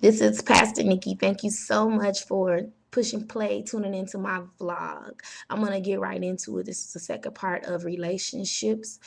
This is Pastor Nikki. Thank you so much for pushing play, tuning into my vlog. I'm going to get right into it. This is the second part of relationships.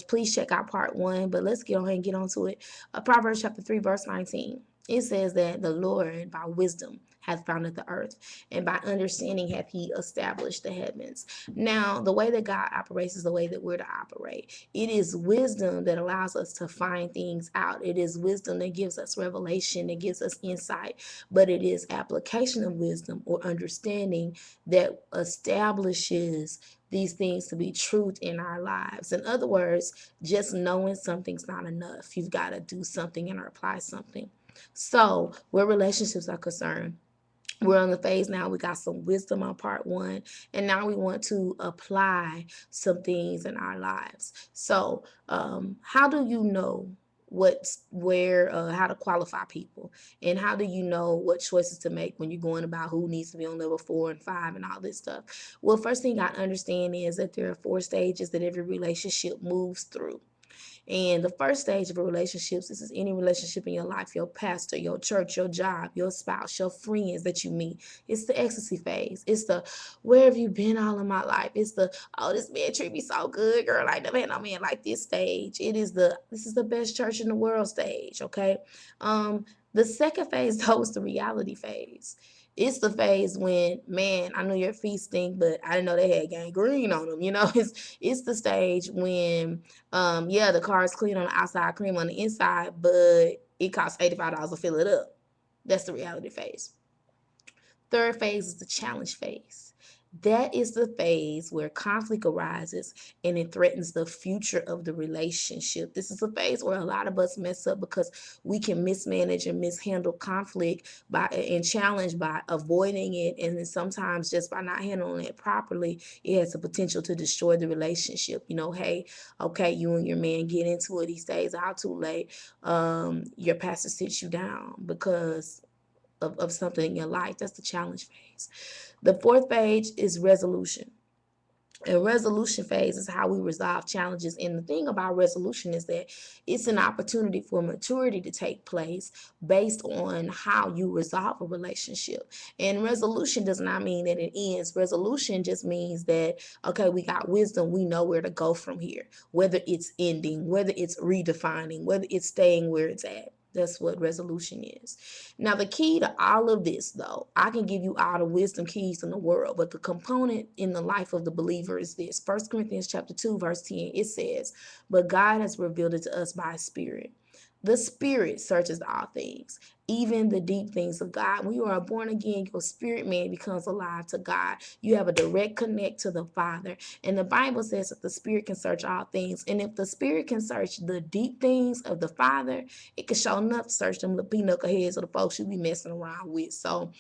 Please check out part one, but let's get on and get on to it. Proverbs chapter 3, verse 19. It says that the Lord by wisdom hath founded the earth, and by understanding hath he established the heavens. Now, the way that God operates is the way that we're to operate. It is wisdom that allows us to find things out. It is wisdom that gives us revelation, that gives us insight, but it is application of wisdom or understanding that establishes these things to be truth in our lives. In other words, just knowing something's not enough. You've got to do something and apply something. So, where relationships are concerned, we're on the phase now. We got some wisdom on part one, and now we want to apply some things in our lives. So, how do you know how to qualify people, and how do you know what choices to make when you're going about who needs to be on level 4 and 5 and all this stuff? Well, first thing I understand is that there are 4 stages that every relationship moves through. And the first stage of a relationship, this is any relationship in your life, your pastor, your church, your job, your spouse, your friends that you meet. It's the ecstasy phase. It's the where have you been all of my life? It's the oh, this man treat me so good, girl. I never had no man like this stage. This is the best church in the world stage. Okay. The second phase though is the reality phase. It's the phase when, man, I knew your feet stink, but I didn't know they had gangrene on them. It's the stage when yeah, the car is clean on the outside, cream on the inside, but it costs $85 to fill it up. That's the reality phase. Third phase is the challenge phase. That is the phase where conflict arises and it threatens the future of the relationship. This is a phase where a lot of us mess up because we can mismanage and mishandle conflict and challenge by avoiding it. And then sometimes just by not handling it properly, it has the potential to destroy the relationship. Hey, okay, you and your man get into it. He stays out too late. Your pastor sits you down because of something in your life. That's the challenge phase. The fourth phase is resolution. And resolution phase is how we resolve challenges. And the thing about resolution is that it's an opportunity for maturity to take place based on how you resolve a relationship. And resolution does not mean that it ends. Resolution just means that, okay, we got wisdom. We know where to go from here, whether it's ending, whether it's redefining, whether it's staying where it's at. That's what resolution is. Now, the key to all of this, though, I can give you all the wisdom keys in the world, but the component in the life of the believer is this. 1 Corinthians chapter 2, verse 10, it says, but God has revealed it to us by his Spirit. The Spirit searches all things, even the deep things of God. When you are born again, your spirit man becomes alive to God. You have a direct connect to the Father. And the Bible says that the Spirit can search all things. And if the Spirit can search the deep things of the Father, it can show enough to search them little pinochle heads of the folks you be messing around with. So,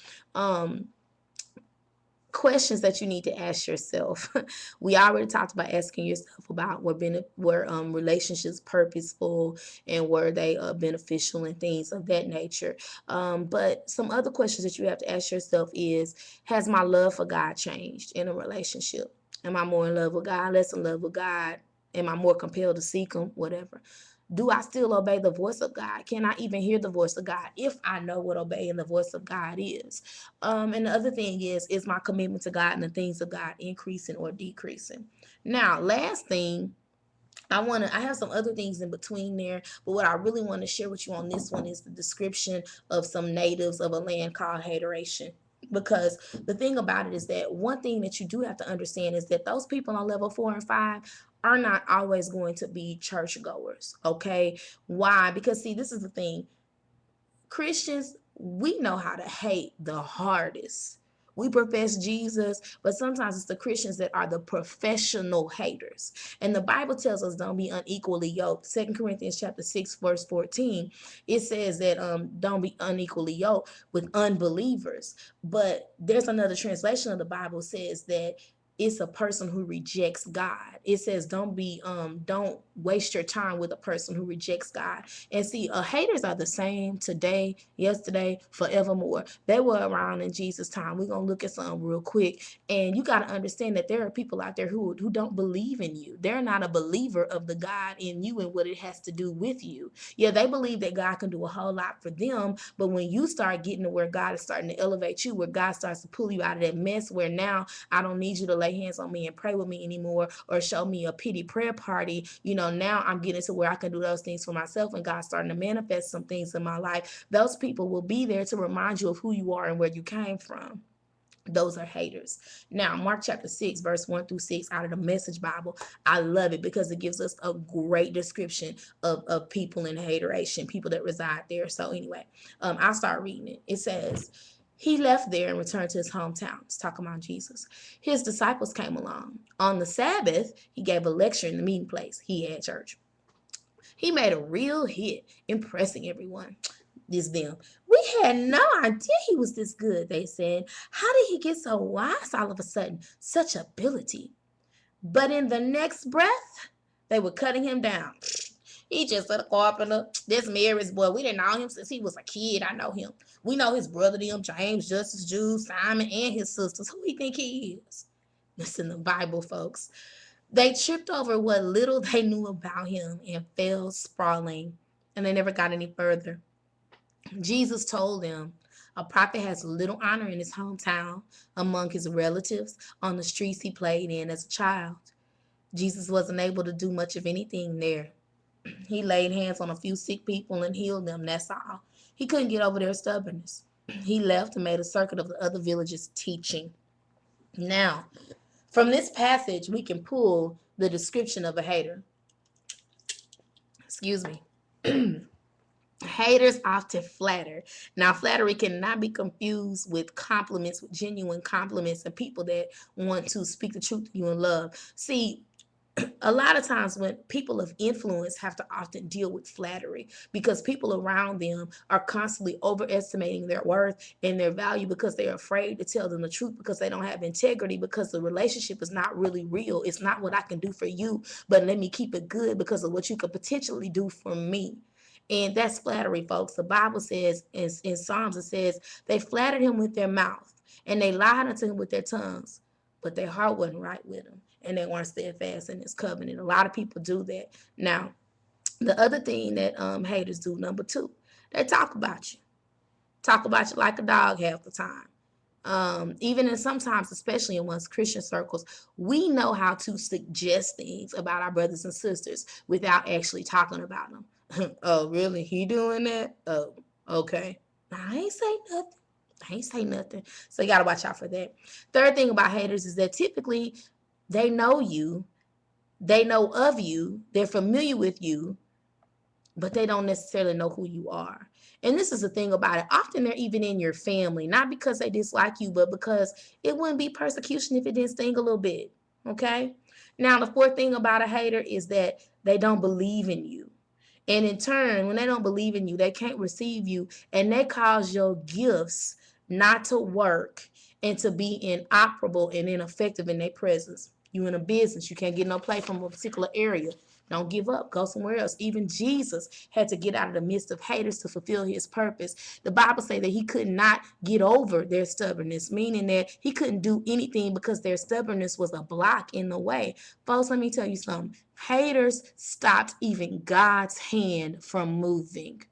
questions that you need to ask yourself. We already talked about asking yourself about were relationships purposeful and were they beneficial and things of that nature. But some other questions that you have to ask yourself is, has my love for God changed in a relationship? Am I more in love with God, less in love with God? Am I more compelled to seek him? Whatever. Do I still obey the voice of God? Can I even hear the voice of God if I know what obeying the voice of God is? And the other thing is my commitment to God and the things of God increasing or decreasing? Now, last thing, I have some other things in between there, but what I really want to share with you on this one is the description of some natives of a land called Hateration. Because the thing about it is that one thing that you do have to understand is that those people on level 4 and 5 are not always going to be churchgoers. Okay. Why? Because see, this is the thing. Christians, we know how to hate the hardest. We profess Jesus, but sometimes it's the Christians that are the professional haters. And the Bible tells us don't be unequally yoked. 2 Corinthians chapter 6, verse 14, it says that don't be unequally yoked with unbelievers. But there's another translation of the Bible says that it's a person who rejects God. It says don't waste your time with a person who rejects God. And see, haters are the same today, yesterday, forevermore. They were around in Jesus' time. We're gonna look at something real quick. And you gotta understand that there are people out there who don't believe in you. They're not a believer of the God in you and what it has to do with you. Yeah, they believe that God can do a whole lot for them, but when you start getting to where God is starting to elevate you, where God starts to pull you out of that mess, where now I don't need you to lay hands on me and pray with me anymore or show me a pity prayer party. Now I'm getting to where I can do those things for myself, and God's starting to manifest some things in my life. Those people will be there to remind you of who you are and where you came from. Those are haters. Now, Mark chapter 6, verse 1 through 6 out of the Message Bible. I love it because it gives us a great description of people in hateration, people that reside there. So anyway, I'll start reading it. It says, he left there and returned to his hometown. It's talking about Jesus. His disciples came along. On the Sabbath, he gave a lecture in the meeting place he had church. He made a real hit, impressing everyone. This them. We had no idea he was this good, they said. How did he get so wise all of a sudden? Such ability. But in the next breath, they were cutting him down. He just a carpenter. This Mary's boy. We didn't know him since he was a kid. I know him. We know his brother, them, James, Justice, Jude, Simon, and his sisters. Who he think he is? Listen, the Bible, folks. They tripped over what little they knew about him and fell sprawling, and they never got any further. Jesus told them, a prophet has little honor in his hometown, among his relatives, on the streets he played in as a child. Jesus wasn't able to do much of anything there. He laid hands on a few sick people and healed them, that's all. He couldn't get over their stubbornness. He left and made a circuit of the other villages teaching. Now, from this passage, we can pull the description of a hater. Excuse me. Haters often flatter. Now, flattery cannot be confused with compliments, with genuine compliments and people that want to speak the truth to you in love. See, a lot of times when people of influence have to often deal with flattery because people around them are constantly overestimating their worth and their value because they're afraid to tell them the truth, because they don't have integrity, because the relationship is not really real. It's not what I can do for you, but let me keep it good because of what you could potentially do for me. And that's flattery, folks. The Bible says in Psalms, it says they flattered him with their mouth and they lied unto him with their tongues, but their heart wasn't right with him and they weren't steadfast in his covenant. A lot of people do that. Now, the other thing that haters do, number two, they talk about you. Talk about you like a dog half the time. Even in sometimes, especially in one's Christian circles, we know how to suggest things about our brothers and sisters without actually talking about them. Oh, really? He doing that? Oh, okay. I ain't say nothing. I ain't say nothing. So you got to watch out for that. Third thing about haters is that typically they know you, they know of you, they're familiar with you, but they don't necessarily know who you are. And this is the thing about it. Often they're even in your family, not because they dislike you, but because it wouldn't be persecution if it didn't sting a little bit. Okay? Now, the fourth thing about a hater is that they don't believe in you. And in turn, when they don't believe in you, they can't receive you, and they cause your gifts not to work and to be inoperable and ineffective in their presence. You in a business, you can't get no play from a particular area. Don't give up. Go somewhere else. Even Jesus had to get out of the midst of haters to fulfill his purpose. The Bible says that he could not get over their stubbornness, meaning that he couldn't do anything because their stubbornness was a block in the way. Folks, let me tell you something. Haters stopped even God's hand from moving.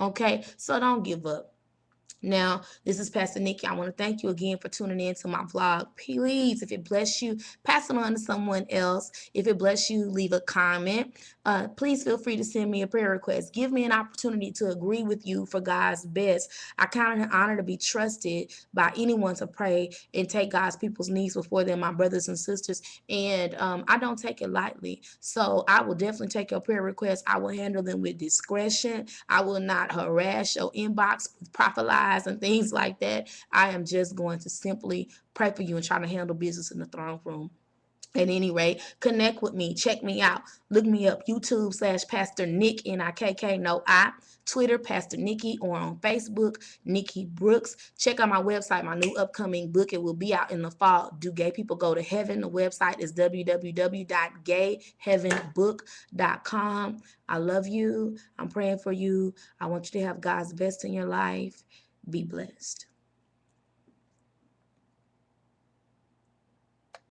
Okay? So don't give up. Now, this is Pastor Nikki. I want to thank you again for tuning in to my vlog. Please, if it bless you, pass it on to someone else. If it bless you, leave a comment. Please feel free to send me a prayer request. Give me an opportunity to agree with you for God's best. I count it an honor to be trusted by anyone to pray and take God's people's needs before them, my brothers and sisters. And I don't take it lightly. So I will definitely take your prayer requests. I will handle them with discretion. I will not harass your inbox with prophet lies and things like that. I am just going to simply pray for you and try to handle business in the throne room. At any rate, connect with me. Check me out. Look me up. YouTube/Pastor Nick, Nikk, no I. Twitter, Pastor Nikki, or on Facebook, Nikki Brooks. Check out my website, my new upcoming book. It will be out in the fall. Do Gay People Go to Heaven? The website is www.gayheavenbook.com. I love you. I'm praying for you. I want you to have God's best in your life. Be blessed.